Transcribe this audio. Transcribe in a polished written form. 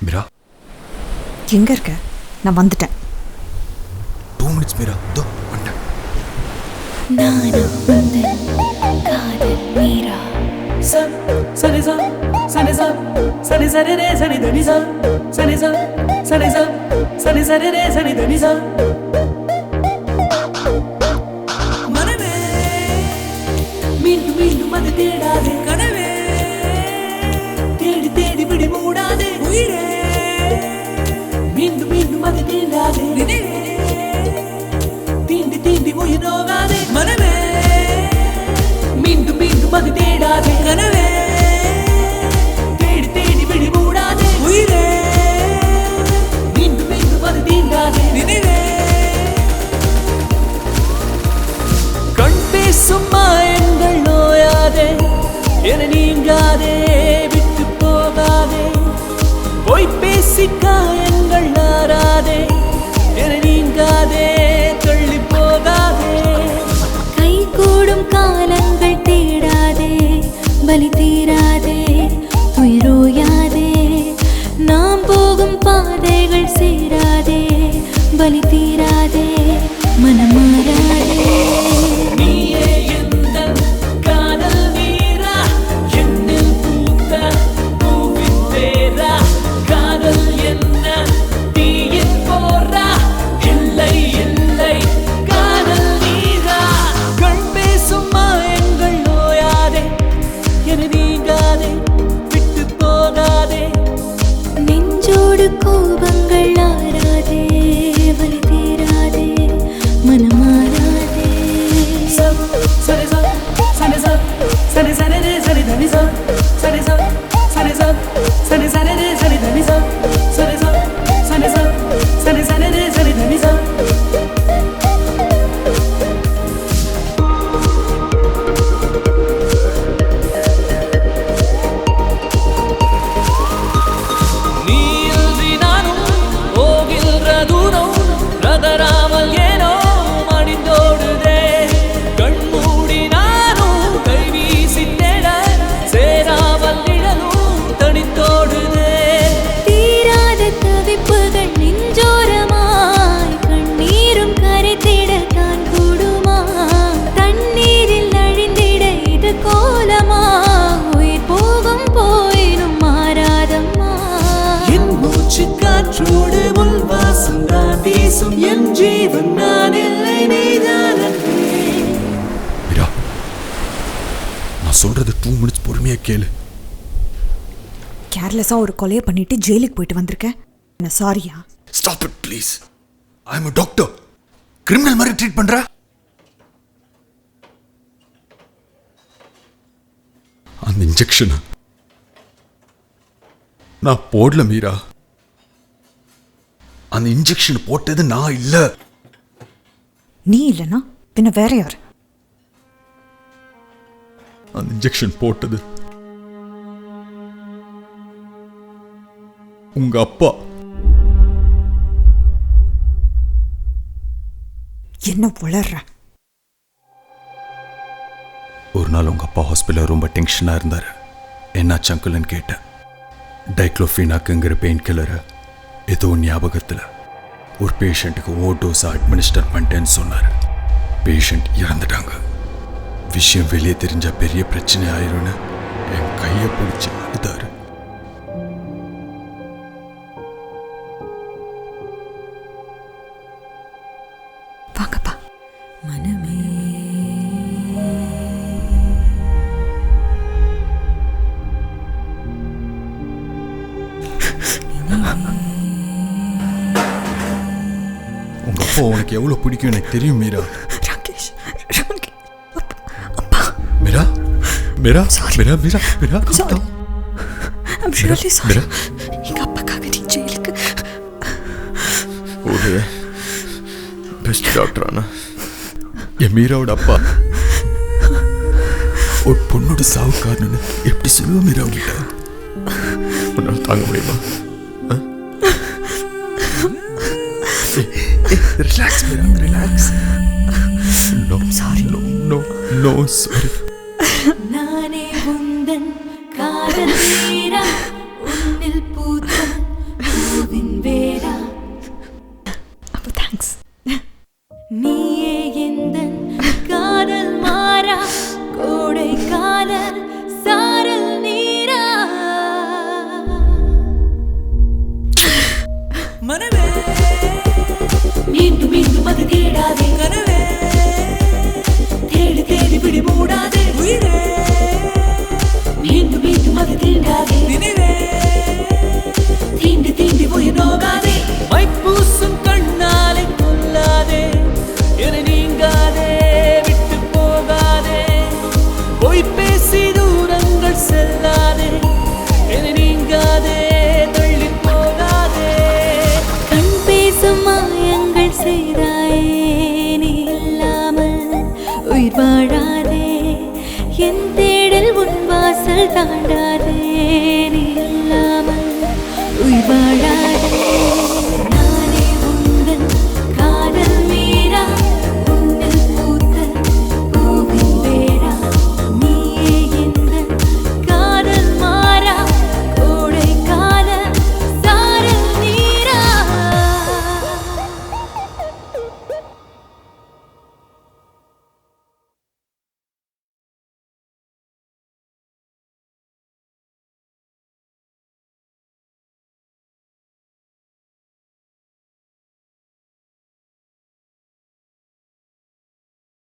மீரா எங்க இருக்க? நான் வந்துட்டேன். 2 minutes மீரா. தோ வந்துட்டேன். நானும் உந்தன் காதல் மீரா. சனி சா சனி சா சனி சரி ரே சனி தனி சா சனி சா சனி சா சனி சரி ரே சனி தனி சா. மனமே மீண்டும் மீண்டும் அது தேடாதே, கனவே தேடி தேடி பிடி மூடாதே, உயிரே மீண்டும் மீண்டும் அது தேடாதே, நினைவே தீண்டி தீண்டி உயிர் நோகாதே. மனமே மீண்டும் மீண்டும் அது தேடாதே, கனவே தேடி தேடி பிடி மூடாதே, உயிரே மீண்டும் மீண்டும் அது தீண்டாதே, நினைவே கண் பேசும் மாயங்கள் நோயாதே, என நீங்காதே விட்டு போகாதே, பொய் பேசி காயங்கள் நாராதே, என நீங்காதே தள்ளி போகாதே. கை கூடும் காலங்கள் தேடாதே, பலி தீராதே, துயரோயாதே, நாம் போகும் பாதைகள் சேராதே, பலி தீராதே, மனமாறாதே. நீயே எந்தன் காதல் வீரா, என்னில் பூத்த பூவின் பேரா, காதல் என்ன தீயின் போரா, இல்லை இல்லை காதல் நீரா. கண் பேசும் மாயங்கள் நோயாதே, என நீங்காதே விட்டு போகாதே. நெஞ்சோடு கோபங்கள் ஆறாதே, வலி தீராதே, மனமாறாதே. சனி சா சனி சா சனி சரி ரே சனி தனி சா சனி சா சனி சா சனி சரி ரே சனி தனி சா சனி சா சனி சா சனி சரி ரே சனி தனி சா. நீயின்றி நானும் போகின்ற தூரம் நகராமல் ஏனோ மடிந்தோடுதே, கண்மூடி நானும் கைவீசி தேட சேராமல் நிழலும் தனித்தோடுதே. தீராத தவிப்புகள் நெஞ்சோரமாய் கண்ணீரும் கரைத்திட தான் கூடுமா, தண்ணீரில் அழிந்திட இது கோலமா, உயிர் போகும் போயினும் மாறாதம்மா. என் மூச்சு காற்றோடு உன் வாசம் தான் வீசும், என் ஜீவன் நான் இல்லை நீதான் அன்பே. மீரா நான் சொல்றது 2 minutes பொறுமையா கேளு. கேர்லெஸ்ஸா ஒரு கொலையை பண்ணிட்டு ஜெயிலுக்கு போயிட்டு வந்திருக்கேன். நான் சாரியா? Stop it please. I am a doctor. Criminal மாதிரி ட்ரீட் பண்ற? அந்த இன்ஜெக்ஷன் நான் போடல மீரா. அந்த இன்ஜெக்ஷன் போட்டது நான் இல்ல. நீ இல்லைன்னா பின்ன வேற யாரு? அந்த இன்ஜெக்ஷன் போட்டது உங்க அப்பா. என்ன உளர்ற? ஒரு நாள் உங்க அப்பா ஹாஸ்பிட்டல் ரொம்ப டென்ஷனா இருந்தாரு. என்னாச்சு அங்கிள்னு கேட்டேன். டைக்ளோஃபினாக்குங்கிற பெயின் கில்லரை ஏதோ ஞாபகத்தில் ஒரு பேஷண்ட்டுக்கு ஓவர்டோஸை அட்மினிஸ்டர் பண்ணிட்டேன்னு சொன்னார். பேஷண்ட் இறந்துட்டாங்க. விஷயம் வெளியே தெரிஞ்சா பெரிய பிரச்சனை ஆயிரும்னு என் கையை பிடிச்சி அழுதாரு. வாங்கப்பா. மனமே உங்க அப்பா உனக்கு எவ்வளவு பிடிக்கும் எனக்கு தெரியும் மீரா. ராகேஷ், அப்பா. Meera Meera Meera Meera Meera Sorry. I'm really sorry. Meera எங்க அப்பாக்காக நீ ஜெயிலுக்கு. ஒரு பெஸ்ட் டாக்டர் ஆனா என் மீராவோட அப்பா ஒரு பொண்ணோட சாவு காரணம்னு எப்படி சொல்லுவோம் மீரா உங்ககிட்ட? உன்னால் தாங்க முடியுமா? Relax Meera, relax. No, sorry. No, sorry. நானே உந்தன் காதல் வீரா, உன்னில் பூத்த தாண்டாதே நீ இல்லாமல் உயிர் வாழா